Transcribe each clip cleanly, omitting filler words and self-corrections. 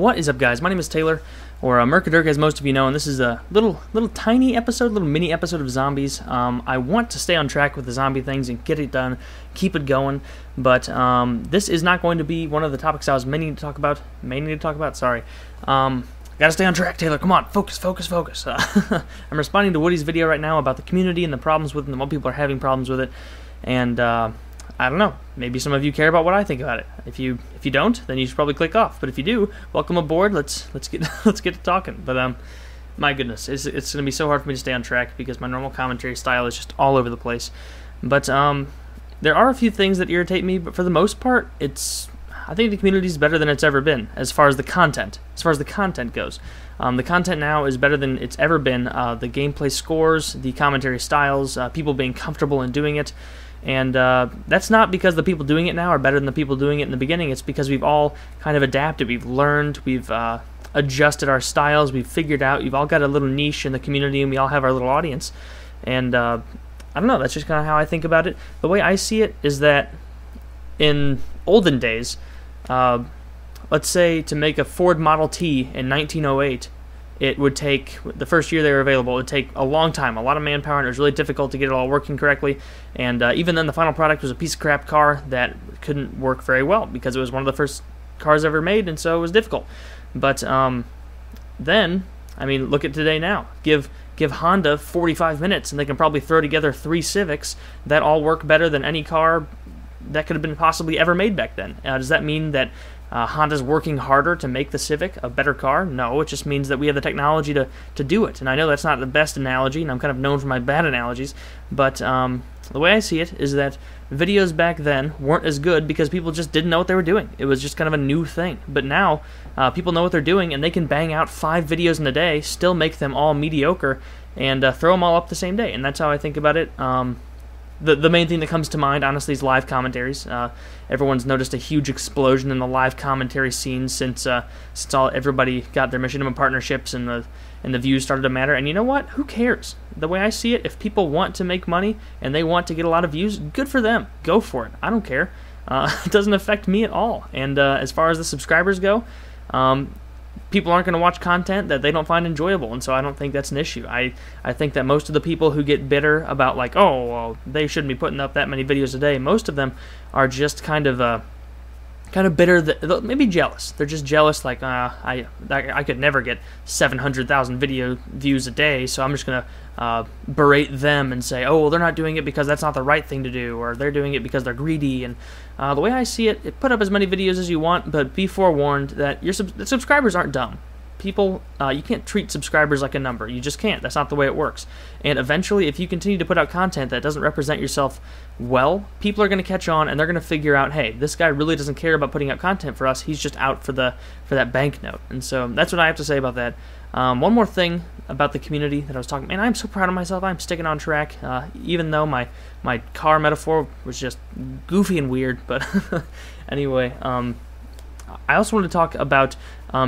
What is up, guys? My name is Taylor, or Mercadirk, as most of you know, and this is a little tiny episode, little mini episode of zombies. I want to stay on track with the zombie things and get it done, keep it going, but this is not going to be one of the topics I was meaning to talk about. Sorry. Gotta stay on track, Taylor. Come on, focus. I'm responding to Woody's video right now about the community and the problems with it and what people are having problems with it, and I don't know. Maybe some of you care about what I think about it. If you don't, then you should probably click off. But if you do, welcome aboard. Let's get to talking. But my goodness, it's going to be so hard for me to stay on track because my normal commentary style is just all over the place. But there are a few things that irritate me. But for the most part, I think the community is better than it's ever been as far as the content. As far as the content goes, the content now is better than it's ever been. The gameplay scores, the commentary styles, people being comfortable in doing it. And that's not because the people doing it now are better than the people doing it in the beginning. It's because we've all kind of adapted. We've learned. We've adjusted our styles. We've figured out. You've all got a little niche in the community, and we all have our little audience. And I don't know. That's just kind of how I think about it. The way I see it is that in olden days, let's say to make a Ford Model T in 1908, it would take, the first year they were available, it would take a long time, a lot of manpower, and it was really difficult to get it all working correctly. And even then, the final product was a piece of crap car that couldn't work very well because it was one of the first cars ever made, and so it was difficult. But then, I mean, look at today now. Give Honda 45 minutes, and they can probably throw together 3 Civics that all work better than any car that could have been possibly ever made back then. Does that mean that Honda's working harder to make the Civic a better car? No, it just means that we have the technology to do it. And I know that's not the best analogy, and I'm kind of known for my bad analogies, but the way I see it is that videos back then weren't as good because people just didn't know what they were doing. It was just kind of a new thing. But now, people know what they're doing, and they can bang out 5 videos in a day, still make them all mediocre, and throw them all up the same day. And that's how I think about it. The main thing that comes to mind, honestly, is live commentaries. Everyone's noticed a huge explosion in the live commentary scene since everybody got their machinima partnerships and the views started to matter. And you know what? Who cares? The way I see it, if people want to make money and they want to get a lot of views, good for them. Go for it. I don't care. It doesn't affect me at all. And as far as the subscribers go, people aren't going to watch content that they don't find enjoyable, and so I don't think that's an issue. I think that most of the people who get bitter about, like, oh, well, they shouldn't be putting up that many videos a day, most of them are just kind of bitter, maybe jealous. They're just jealous, like, I could never get 700,000 video views a day, so I'm just going to berate them and say, oh, well, they're not doing it because that's not the right thing to do, or they're doing it because they're greedy. And the way I see it, put up as many videos as you want, but be forewarned that the subscribers aren't dumb. People, you can't treat subscribers like a number. You just can't. That's not the way it works. And eventually, if you continue to put out content that doesn't represent yourself well, people are going to catch on, and they're going to figure out, hey, this guy really doesn't care about putting out content for us. He's just out for that banknote. And so that's what I have to say about that. One more thing about the community that I was talking. Man, I'm so proud of myself. I'm sticking on track, even though my car metaphor was just goofy and weird. But anyway, I also want to talk about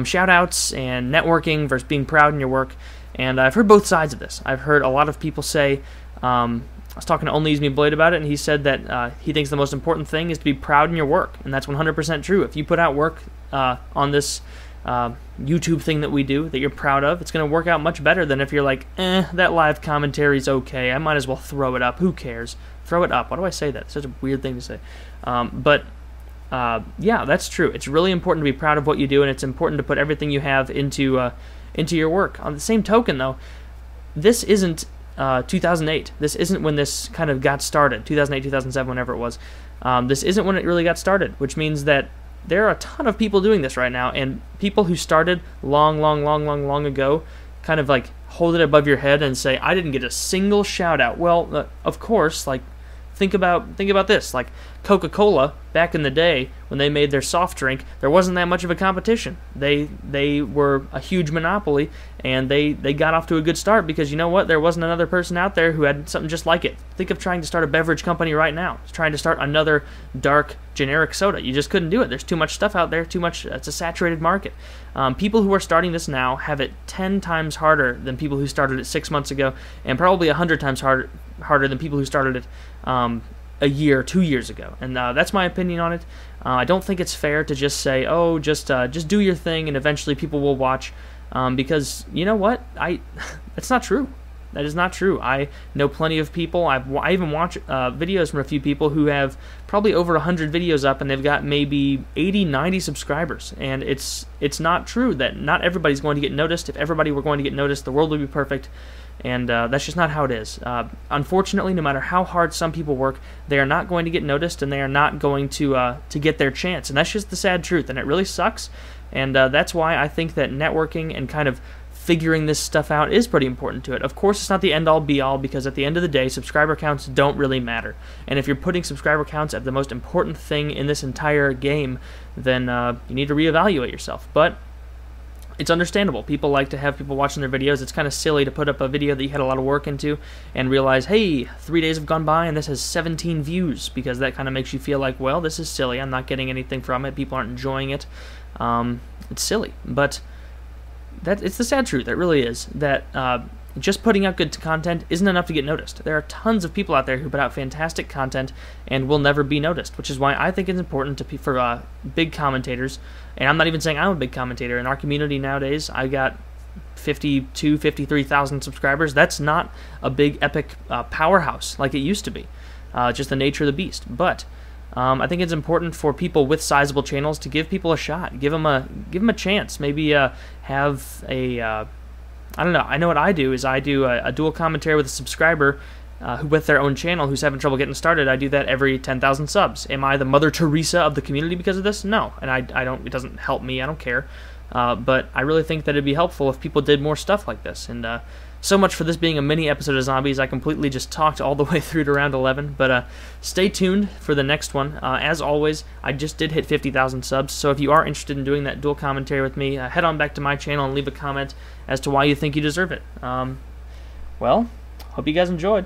shout-outs and networking versus being proud in your work, and I've heard both sides of this. I've heard a lot of people say, I was talking to Only Use Me Blade about it, and he said that he thinks the most important thing is to be proud in your work, and that's 100% true. If you put out work on this YouTube thing that we do that you're proud of, it's going to work out much better than if you're like, that live commentary's okay, I might as well throw it up. Who cares? Throw it up. Why do I say that? It's such a weird thing to say. Yeah, that's true. It's really important to be proud of what you do, and it's important to put everything you have into your work. On the same token, though, this isn't 2008. This isn't when this kind of got started, 2008, 2007, whenever it was. This isn't when it really got started, which means that there are a ton of people doing this right now, and people who started long ago kind of like hold it above your head and say, I didn't get a single shout-out. Well, of course, like, think about this. Like, Coca-Cola, back in the day, when they made their soft drink, there wasn't that much of a competition. They were a huge monopoly, and they got off to a good start because, you know what, there wasn't another person out there who had something just like it. Think of trying to start a beverage company right now. Trying to start another dark, generic soda. You just couldn't do it. There's too much stuff out there, it's a saturated market. People who are starting this now have it 10 times harder than people who started it 6 months ago, and probably 100 times harder than people who started it a year, 2 years ago, and that's my opinion on it. I don't think it's fair to just say, oh, just do your thing, and eventually people will watch, because you know what? That's not true. That is not true. I know plenty of people. I even watch videos from a few people who have probably over 100 videos up, and they've got maybe 80, 90 subscribers. And it's not true that not everybody's going to get noticed. If everybody were going to get noticed, the world would be perfect. And that's just not how it is. Unfortunately, no matter how hard some people work, they are not going to get noticed, and they are not going to get their chance. And that's just the sad truth, and it really sucks. And that's why I think that networking and kind of figuring this stuff out is pretty important to it. Of course, it's not the end-all be-all, because at the end of the day, subscriber counts don't really matter. And if you're putting subscriber counts as the most important thing in this entire game, then you need to reevaluate yourself. But it's understandable. People like to have people watching their videos. It's kind of silly to put up a video that you had a lot of work into and realize, hey, 3 days have gone by and this has 17 views, because that kind of makes you feel like, well, this is silly. I'm not getting anything from it. People aren't enjoying it. It's silly. But it's the sad truth. It really is. That just putting out good content isn't enough to get noticed. There are tons of people out there who put out fantastic content and will never be noticed, which is why I think it's important for big commentators. And I'm not even saying I'm a big commentator. In our community nowadays, I got 52, 53,000 subscribers. That's not a big epic powerhouse like it used to be. Just the nature of the beast. But I think it's important for people with sizable channels to give people a shot, give them a chance. Maybe have a I don't know. I know what I do is I do a dual commentary with a subscriber with their own channel who's having trouble getting started. I do that every 10,000 subs. Am I the Mother Teresa of the community because of this? No, and I don't. It doesn't help me. I don't care. But I really think that it'd be helpful if people did more stuff like this. And so much for this being a mini episode of Zombies. I completely just talked all the way through to round 11. But stay tuned for the next one. As always, I just did hit 50,000 subs. So if you are interested in doing that dual commentary with me, head on back to my channel and leave a comment as to why you think you deserve it. Well, hope you guys enjoyed.